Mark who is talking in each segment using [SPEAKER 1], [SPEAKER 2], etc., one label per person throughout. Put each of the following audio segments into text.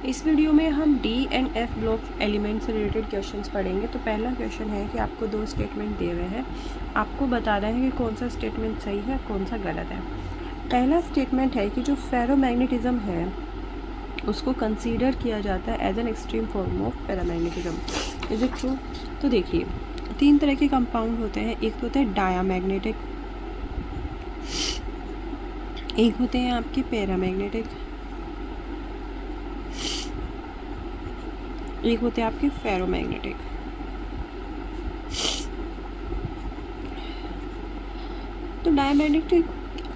[SPEAKER 1] इस वीडियो में हम D and F block element से रिलेटेड क्वेश्चंस पढ़ेंगे। तो पहला क्वेश्चन है कि आपको दो स्टेटमेंट दिए हुए हैं, आपको बताना है कि कौन सा स्टेटमेंट सही है कौन सा गलत है। पहला स्टेटमेंट है कि जो फेरोमैग्नेटिज्म है उसको कंसीडर किया जाता है as an extreme form of paramagnetism. Is it true? तो देखिए, तीन तरह के कंपाउंड होते हैं। एक होता है डायामैग्नेटिक, एक होते हैं आपके पैरामैग्नेटिक, एक होते हैं आपके फेरोमैग्नेटिक। तो डायमैग्नेटिक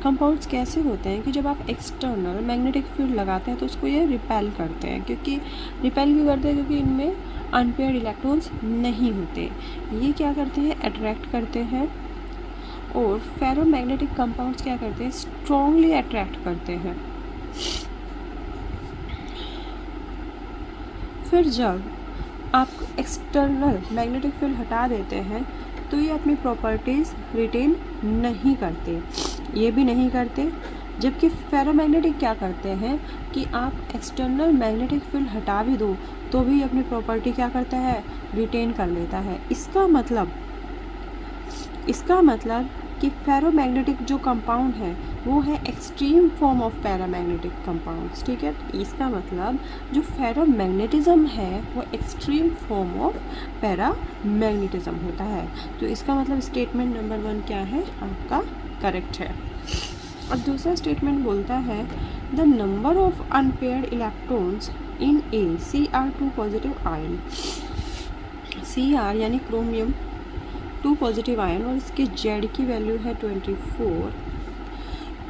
[SPEAKER 1] कंपाउंड्स कैसे होते हैं कि जब आप एक्सटर्नल मैग्नेटिक फील्ड लगाते हैं तो उसको ये रिपेल करते हैं। रिपेल क्यों करते हैं? क्योंकि इनमें अनपेयर्ड इलेक्ट्रॉन्स नहीं होते। ये क्या करते हैं? अट्रैक्ट करते हैं। और फेरोमैग्नेटिक कंपाउंड्स क्या करते हैं? स्ट्रॉन्गली अट्रैक्ट करते हैं। फिर जब आप एक्सटर्नल मैग्नेटिक फील्ड हटा देते हैं तो ये अपनी प्रॉपर्टीज़ रिटेन नहीं करते, ये भी नहीं करते। जबकि फेरोमैग्नेटिक क्या करते हैं कि आप एक्सटर्नल मैग्नेटिक फील्ड हटा भी दो तो भी अपनी प्रॉपर्टी क्या करता है? रिटेन कर लेता है। इसका मतलब कि फेरोमैग्नेटिक जो कंपाउंड है वो है extreme form of paramagnetic compounds. ठीक है, इसका मतलब जो फेरोमैग्नेटिज्म है वो एक्सट्रीम फॉर्म ऑफ पैरामैग्नेटिज्म होता है। तो इसका मतलब स्टेटमेंट नंबर 1 क्या है? आपका करेक्ट है। और दूसरा स्टेटमेंट बोलता है the number of unpaired electrons in a Cr2 positive ion. Cr यानी क्रोमियम 2 पॉजिटिव आयन और इसके Z की वैल्यू है 24,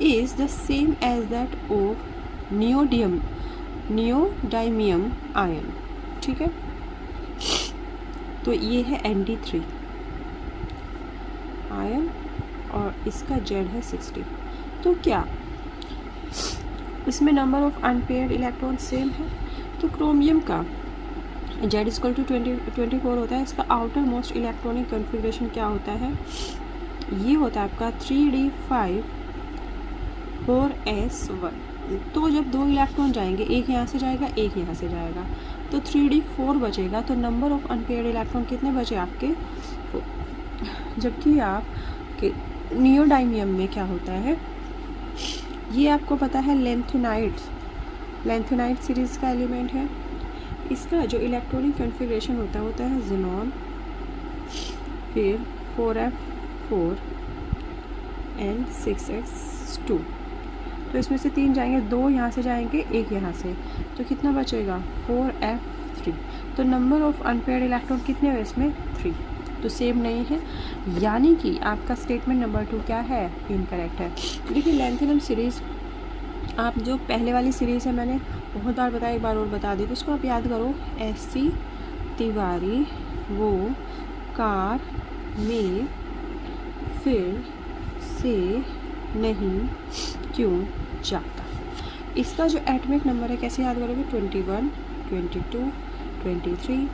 [SPEAKER 1] is the same as that of neodymium ion. ठीक है, तो ये है Nd3 आयन और इसका Z है 60। तो क्या इसमें number of unpaired electron same है? तो क्रोमियम का Z इक्वल टू 24 होता है। इसका आउटर मोस्ट इलेक्ट्रॉनिक कन्फिग्रेशन क्या होता है? ये होता है आपका 3d5 4s1। तो जब दो इलेक्ट्रॉन जाएंगे, एक यहाँ से जाएगा एक यहाँ से जाएगा, तो 3d4 बचेगा। तो नंबर ऑफ अनपेयर्ड इलेक्ट्रॉन कितने बचे आपके? 4। जबकि आपके नियोडाइमियम में क्या होता है? ये आपको पता है लेंथेनाइट सीरीज़ का एलिमेंट है। इसका जो इलेक्ट्रॉनिक कन्फिग्रेशन होता है ज़ेनॉन, फिर 4f4 एंड 6s2। तो इसमें से 3 जाएंगे, 2 यहाँ से जाएंगे एक यहाँ से, तो कितना बचेगा? 4f3। तो नंबर ऑफ अनपेयर्ड इलेक्ट्रॉन कितने हुए इसमें? 3। तो सेम नहीं है, यानी कि आपका स्टेटमेंट नंबर 2 क्या है? इनकरेक्ट है। देखिए, लेंथेनम सीरीज़ आप जो पहले वाली सीरीज़ है मैंने बहुत बार बताया, एक बार और बता दी, तो उसको आप याद करो। SC तिवारी वो कार में फिर से नहीं क्यों जाता। इसका जो एटॉमिक नंबर है कैसे याद करोगे? 21, 22, 23,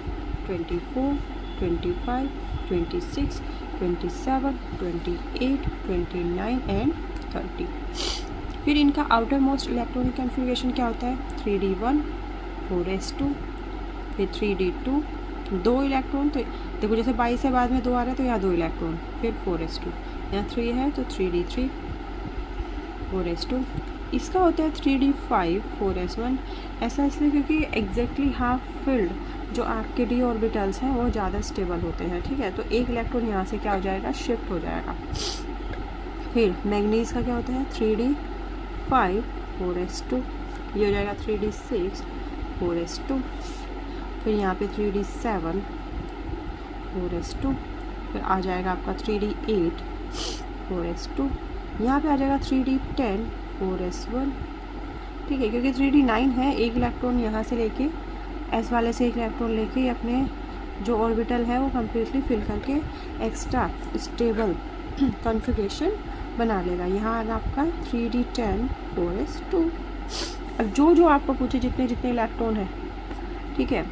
[SPEAKER 1] 24, 25, 26, 27, 28, 29 एंड 30। फिर इनका आउटर मोस्ट इलेक्ट्रॉनिक कन्फिग्रेशन क्या होता है? 3d1 4s2 फिर 3d2 2 इलेक्ट्रॉन। तो देखो, जैसे 22 से बाद में 2 आ रहे हैं तो यहाँ 2 इलेक्ट्रॉन, फिर 4s2, यहाँ 3 है तो 3d3 4s2। इसका होता है 3d5 4s1। ऐसा इसलिए क्योंकि एग्जैक्टली हाफ फील्ड जो आपके डी ऑर्बिटल्स हैं वो ज़्यादा स्टेबल होते हैं। ठीक है, तो एक इलेक्ट्रॉन यहाँ से क्या हो जाएगा? शिफ्ट हो जाएगा। फिर मैग्नीज का क्या होता है? 3d5 4s2, ये हो जाएगा 3d6 4s2। फिर यहाँ पे 3d7 4s2, फिर आ जाएगा आपका 3d8 4s2, यहाँ पे आ जाएगा 3d10 4s1। ठीक है, क्योंकि 3d9 है, एक इलेक्ट्रॉन यहाँ से लेके एस वाले से एक इलेक्ट्रॉन लेके अपने जो ऑर्बिटल है वो कम्प्लीटली फिल करके एक्स्ट्रा स्टेबल कॉन्फ़िगरेशन बना लेगा। यहाँ आएगा आपका 3d10 4s2। अब जो आपको पूछे जितने इलेक्ट्रॉन है, ठीक है,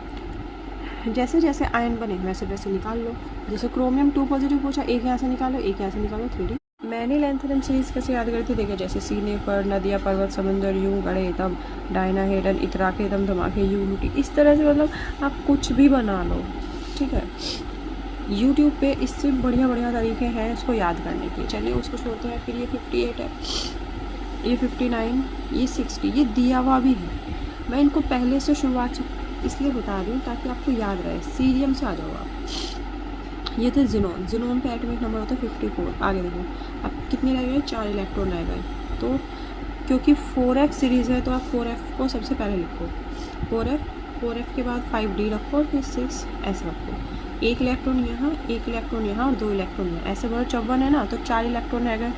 [SPEAKER 1] जैसे जैसे आयन बने वैसे वैसे निकाल लो। जैसे क्रोमियम 2 पॉजिटिव पूछा, एक यहाँ से निकालो एक यहाँ से निकालो, 3d मैंने लेंथ थ्योरम सीरीज़ कैसे याद करी थी, देखिए जैसे सीने पर, नदियाँ, पर्वत, समंदर, यूं, गड़े, दम, डायना, हेडन, इतराके, दम, धमाके, यू, लूटी, इस तरह से मतलब आप कुछ भी बना लो, ठीक है। यूट्यूब पे इससे बढ़िया बढ़िया तरीके हैं इसको याद करने के। चलिए उसको छोड़ते हैं। फिर ये 58 है, ये 59, ये 60, ये दिया हुआ भी है। मैं इनको पहले से शुरुआत इसलिए बता रही हूँ ताकि आपको याद रहे, सीरियम से आ जाओ आप। ये थे जिनोन, जिनोन पे एटॉमिक नंबर होता है 54। आगे देखो अब कितने रह गए, 4 इलेक्ट्रॉन रह गए। तो क्योंकि 4f सीरीज़ है तो आप 4f को सबसे पहले लिखो, 4f के बाद 5d रखो और फिर 6 ऐसे रखो। 1 इलेक्ट्रॉन यहाँ, 1 इलेक्ट्रॉन यहाँ और 2 इलेक्ट्रॉन यहाँ, ऐसे भरो। 54 है ना, तो 4 इलेक्ट्रॉन रह गए,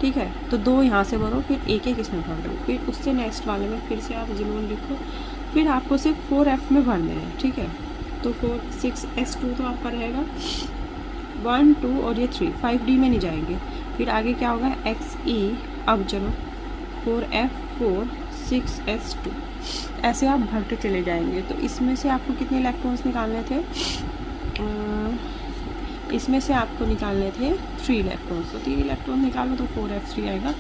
[SPEAKER 1] ठीक है। तो 2 यहाँ से भरो, फिर एक इसमें भर दो, फिर उससे नेक्स्ट वाले में फिर से आप जिनोन लिखो, फिर आपको सिर्फ 4f में भरने हैं, ठीक है। तो 4 6 s2 तो आपका रहेगा 1 2 और ये 3, 5d में नहीं जाएंगे। फिर आगे क्या होगा, xe, अब चलो 4f4 6s2, ऐसे आप भरते चले जाएंगे। तो इसमें से आपको कितने इलेक्ट्रॉन्स निकालने थे, इसमें से आपको निकालने थे 3 इलेक्ट्रॉन्स। तो 3 इलेक्ट्रॉन निकालो तो 4f3 आएगा।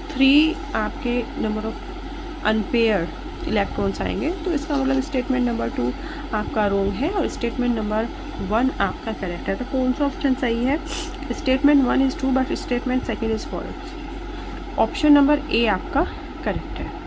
[SPEAKER 1] 3 आपके नंबर ऑफ अनपेयर इलेक्ट्रॉन्स आएंगे। तो इसका मतलब स्टेटमेंट नंबर 2 आपका रॉन्ग है और स्टेटमेंट नंबर 1 आपका करेक्ट है। तो कौन सा ऑप्शन सही है, statement 1 is true but statement second is false. Option number A आपका करेक्ट है।